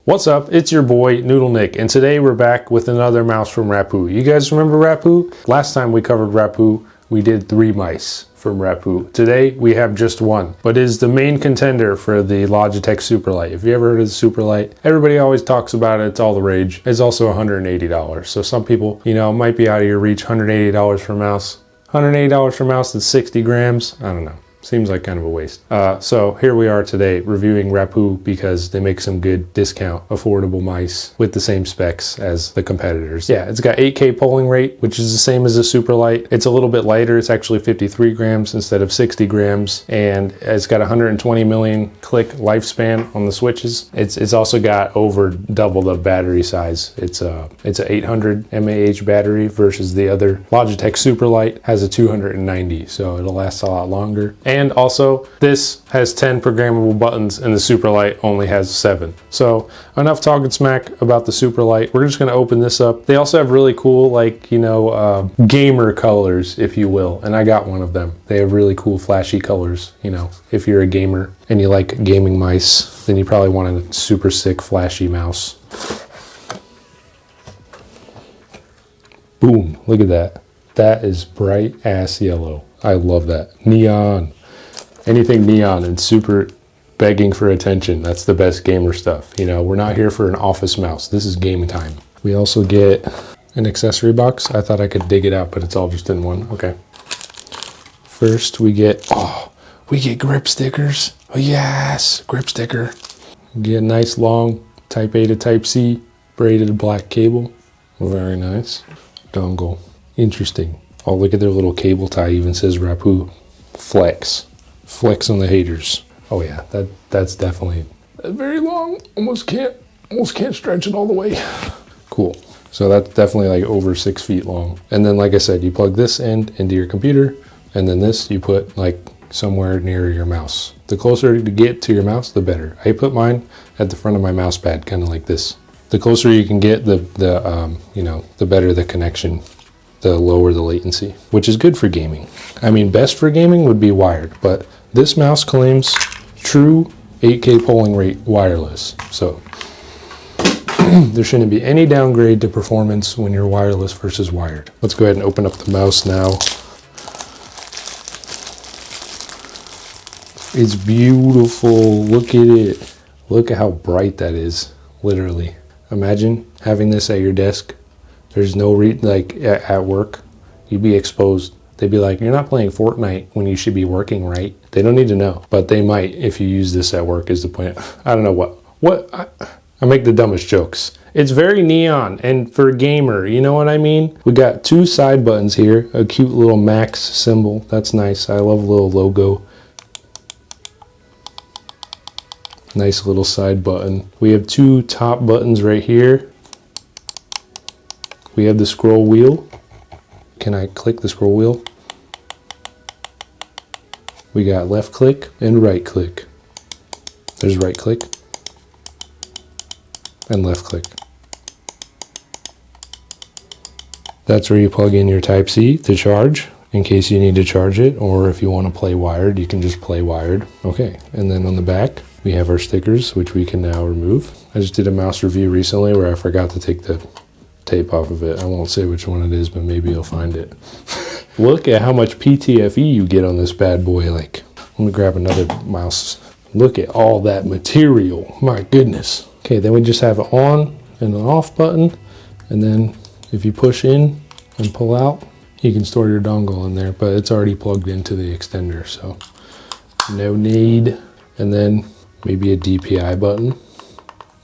What's up? It's your boy Noodle Nick, and today we're back with another mouse from Rapoo. You guys remember Rapoo? Last time we covered Rapoo, we did 3 mice from Rapoo. Today we have just one, but is the main contender for the Logitech Superlight. If you ever heard of the Superlight, everybody always talks about it. It's all the rage. It's also $180. So some people, you know, might be out of your reach. $180 for a mouse. $180 for a mouse that's 60 grams. I don't know. Seems like kind of a waste. So here we are today reviewing Rapoo because they make some good discount affordable mice with the same specs as the competitors. Yeah, it's got 8K polling rate, which is the same as the Superlight. It's a little bit lighter. It's actually 53 grams instead of 60 grams. And it's got 120 million click lifespan on the switches. It's also got over double the battery size. It's an 800 mAh battery versus the other Logitech Superlight has a 290. So it'll last a lot longer. And also, this has 10 programmable buttons and the Superlight only has 7. So enough talking smack about the Superlight. We're just gonna open this up. They also have really cool, like, you know, gamer colors, if you will. And I got one of them. They have really cool flashy colors. You know, if you're a gamer and you like gaming mice, then you probably want a super sick flashy mouse. Boom, look at that. That is bright ass yellow. I love that. Neon. Anything neon and super begging for attention. That's the best gamer stuff. You know, we're not here for an office mouse. This is game time. We also get an accessory box. I thought I could dig it out, but it's all just in one. Okay. First we get grip stickers. Oh yes, grip sticker. We get a nice long Type A to Type C braided black cable. Very nice. Dongle. Interesting. Oh, look at their little cable tie. Even says Rapoo. Flex. Flex on the haters. Oh yeah, that's definitely very long. Almost can't stretch it all the way. Cool. So that's definitely like over 6 feet long. And then, like I said, you plug this end into your computer, and then this you put like somewhere near your mouse. The closer to get to your mouse, the better. I put mine at the front of my mouse pad, kind of like this. The closer you can get, you know, the better the connection, the lower the latency, which is good for gaming. I mean, best for gaming would be wired, but this mouse claims true 8K polling rate wireless. So there shouldn't be any downgrade to performance when you're wireless versus wired. Let's go ahead and open up the mouse now. It's beautiful. Look at it. Look at how bright that is, literally. Imagine having this at your desk. There's no like at work, you'd be exposed. They'd be like, you're not playing Fortnite when you should be working, right? They don't need to know, but they might if you use this at work is the point. I don't know I make the dumbest jokes. It's very neon and for a gamer, you know what I mean? We got 2 side buttons here, a cute little Max symbol. That's nice. I love a little logo. Nice little side button. We have 2 top buttons right here. We have the scroll wheel. Can I click the scroll wheel? We got left click and right click. There's right click and left click. That's where you plug in your Type C to charge in case you need to charge it, or if you want to play wired, you can just play wired. Okay, and then on the back, we have our stickers, which we can now remove. I just did a mouse review recently where I forgot to take the tape off of it. I won't say which one it is, but maybe you'll find it. Look at how much PTFE you get on this bad boy. Like, let me grab another mouse. Look at all that material. My goodness. Okay, then we just have an on and an off button. And then if you push in and pull out, you can store your dongle in there, but it's already plugged into the extender, so no need. And then maybe a DPI button.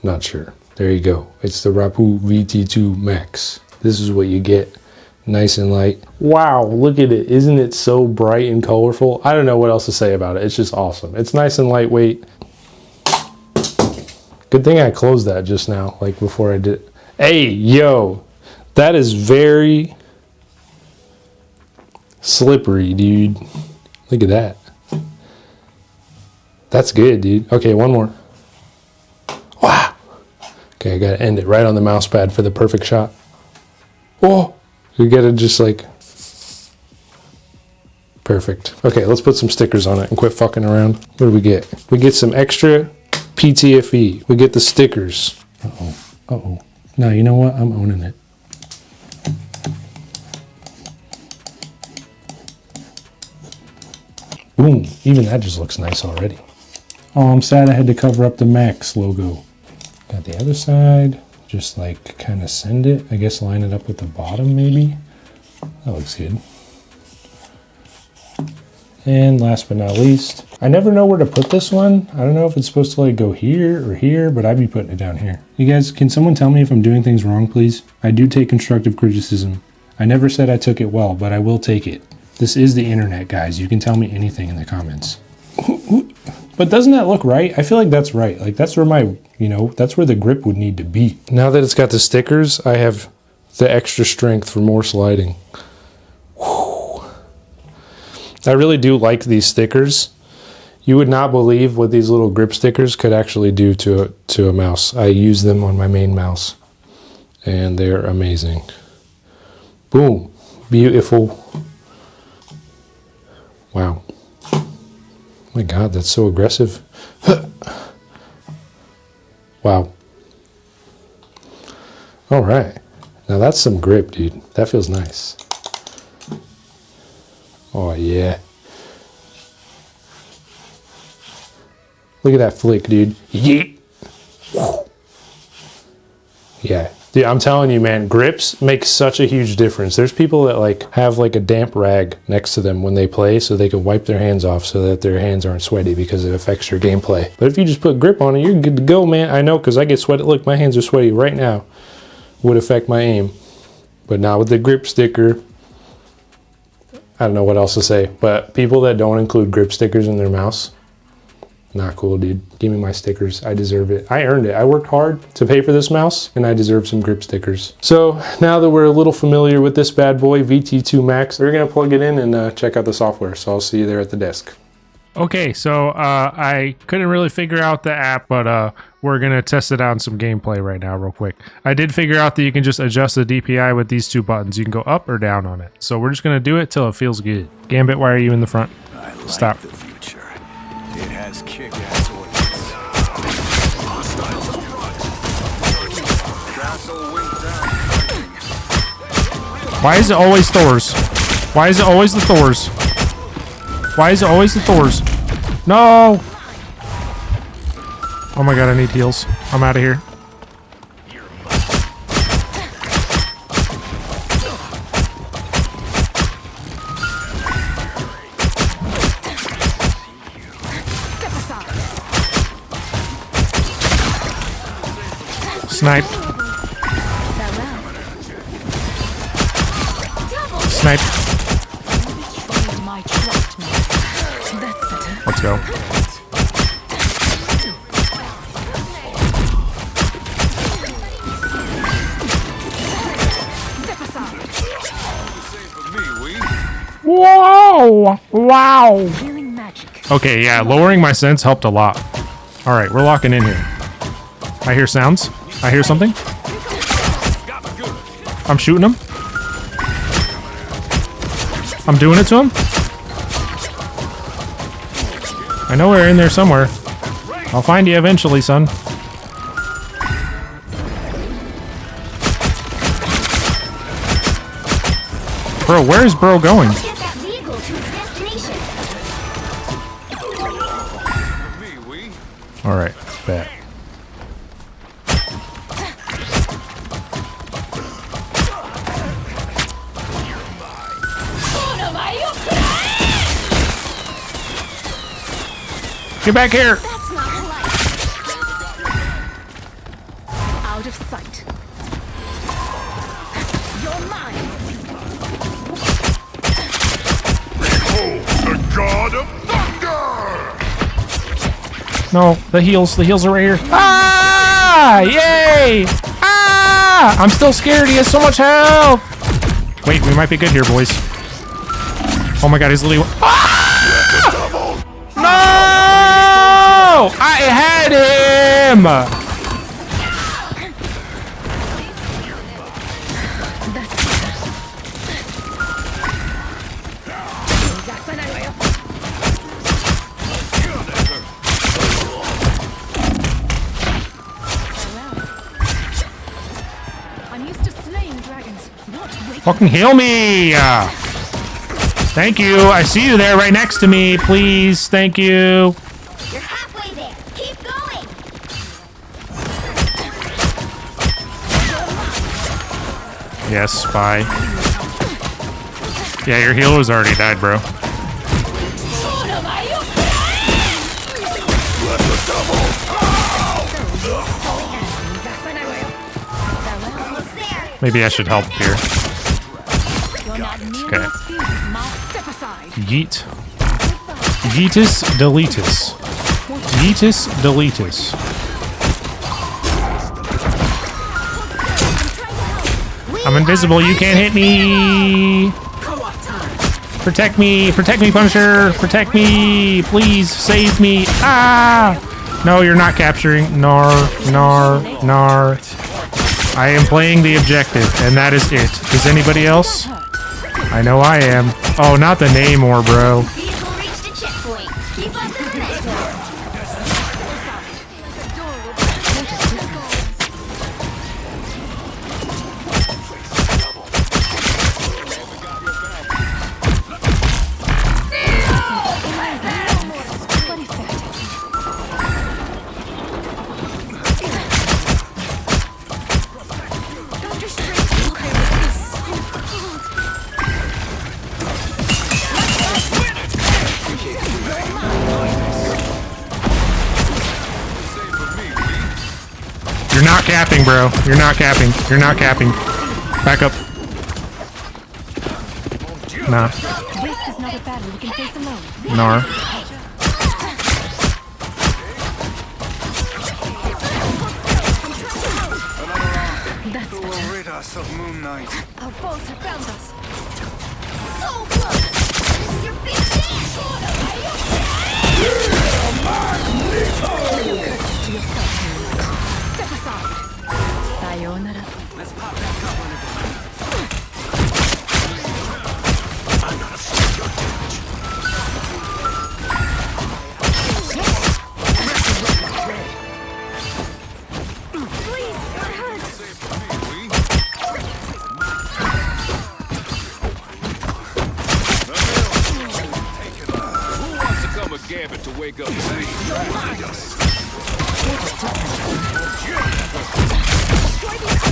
Not sure. There you go. It's the Rapoo VT2 Max. This is what you get. Nice and light. Wow, look at it. Isn't it so bright and colorful? I don't know what else to say about it. It's just awesome. It's nice and lightweight. Good thing I closed that just now, like before I did. Hey, yo, that is very slippery, dude. Look at that. That's good, dude. Okay, one more. Wow. Okay, I gotta end it right on the mouse pad for the perfect shot. Oh, you gotta just like, perfect. Okay, let's put some stickers on it and quit fucking around. What do we get? We get some extra PTFE. We get the stickers. Uh-oh. Uh-oh. No, you know what? I'm owning it. Boom. Even that just looks nice already. Oh, I'm sad I had to cover up the Max logo. Got the other side. Just like kind of send it. I guess line it up with the bottom maybe. That looks good. And last but not least, I never know where to put this one. I don't know if it's supposed to like go here or here, but I'd be putting it down here. You guys, can someone tell me if I'm doing things wrong, please? I do take constructive criticism. I never said I took it well, but I will take it. This is the internet, guys. You can tell me anything in the comments. But doesn't that look right? I feel like that's right. Like that's where my, that's where the grip would need to be. Now that it's got the stickers, I have the extra strength for more sliding. I really do like these stickers. You would not believe what these little grip stickers could actually do to a mouse. I use them on my main mouse and they're amazing. Boom, beautiful. Wow. Oh my God, that's so aggressive. Wow. All right, now that's some grip, dude. That feels nice. Oh yeah. Look at that flick, dude. Yeet. Yeah. Dude, I'm telling you, man, grips make such a huge difference. There's people that like have like a damp rag next to them when they play so they can wipe their hands off so that their hands aren't sweaty because it affects your gameplay. But if you just put grip on it, you're good to go, man. I know, because I get sweaty. Look, my hands are sweaty right now. Would affect my aim. But not with the grip sticker. I don't know what else to say, but people that don't include grip stickers in their mouse, not cool, dude. Give me my stickers. I deserve it. I earned it. I worked hard to pay for this mouse, and I deserve some grip stickers. So now that we're a little familiar with this bad boy, VT2 Max, we're gonna plug it in and check out the software. So I'll see you there at the desk. Okay, so I couldn't really figure out the app, but we're going to test it out in some gameplay right now real quick. I did figure out that you can just adjust the DPI with these two buttons. You can go up or down on it. So we're just going to do it till it feels good. Gambit, why are you in the front? I like Stop. the future. It has kick-ass ordnance. Why is it always Thor's? Why is it always the Thor's? Why is it always the Thor's? No! Oh my God, I need heals. I'm out of here. Snipe. Snipe. Let's go. Whoa! Wow! Okay, yeah, lowering my sense helped a lot. Alright, we're locking in here. I hear sounds. I hear something. I'm shooting him. I'm doing it to him. I know we're in there somewhere. I'll find you eventually, son. Bro, where is bro going? Alright, bet. Get back here! That's not polite. Out of sight. You're mine. Behold the god of thunder! No, the heals are right here. Ah! Yay! Ah! I'm still scared, he has so much health! Wait, we might be good here, boys. Oh my God, he's literally... Ah! No! I had him! Fucking heal me! Thank you. I see you there right next to me. Please. Thank you. You're halfway there. Keep going. Yes, bye. Yeah, your healer's already died, bro. Maybe I should help here. Okay. Yeet. Yeetus deletus. Yeetus deletus. I'm invisible. You can't hit me. Protect me. Protect me, Punisher. Protect me. Please save me. Ah! No, you're not capturing. Nar. I am playing the objective, and that is it. Is anybody else? I know I am. Oh, not the Namor, bro. You're not capping, bro. You're not capping. You're not capping. Back up. Nah. This is not a battle we can face alone. Nar. That's Who will rid us of Moon Knight? our foes have found us. So close. This is your big chance. Step aside. Sayonara. Let's pop that cover. Please, it hurts. Who wants to come a Gambit to wake up?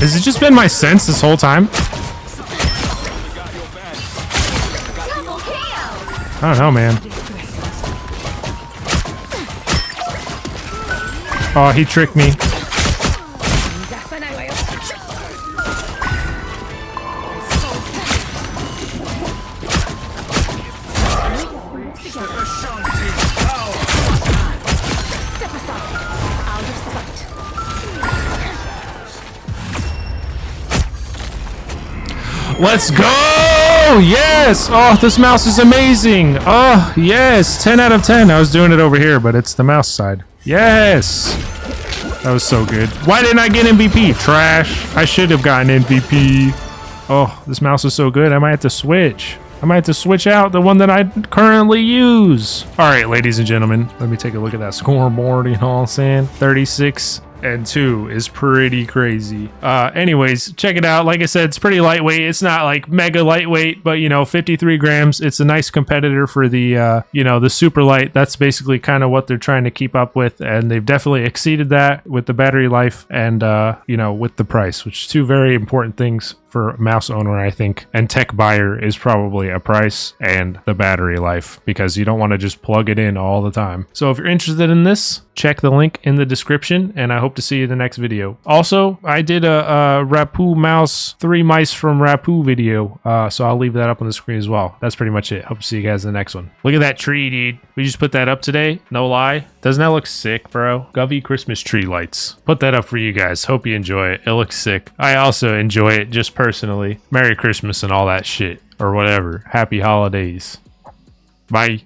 Has it just been my sense this whole time? Double KO. I don't know, man. Oh, he tricked me. Step aside. Out of sight. Let's go! Yes! Oh, this mouse is amazing! Oh, yes! 10 out of 10. I was doing it over here, but it's the mouse side. Yes! That was so good. Why didn't I get MVP? Trash. I should have gotten MVP. Oh, this mouse is so good. I might have to switch. I might have to switch out the one that I currently use. All right, ladies and gentlemen, let me take a look at that scoreboard. You know what I'm saying? 36 and 2 is pretty crazy. Anyways, check it out. Like I said, it's pretty lightweight. It's not like mega lightweight, but you know, 53 grams. It's a nice competitor for the, you know, the Superlight. That's basically kind of what they're trying to keep up with. And they've definitely exceeded that with the battery life and, you know, with the price, which is two very important things for a mouse owner, I think. And tech buyer is probably a price and the battery life, because you don't want to just plug it in all the time. So if you're interested in this, check the link in the description, and I hope to see you in the next video. Also, I did a Rapoo mouse 3 mice from Rapoo video, so I'll leave that up on the screen as well. That's pretty much it. Hope to see you guys in the next one. Look at that tree, dude. We just put that up today. No lie. Doesn't that look sick, bro? Govy Christmas tree lights. Put that up for you guys. Hope you enjoy it. It looks sick. I also enjoy it just personally. Merry Christmas and all that shit. Or whatever. Happy holidays. Bye.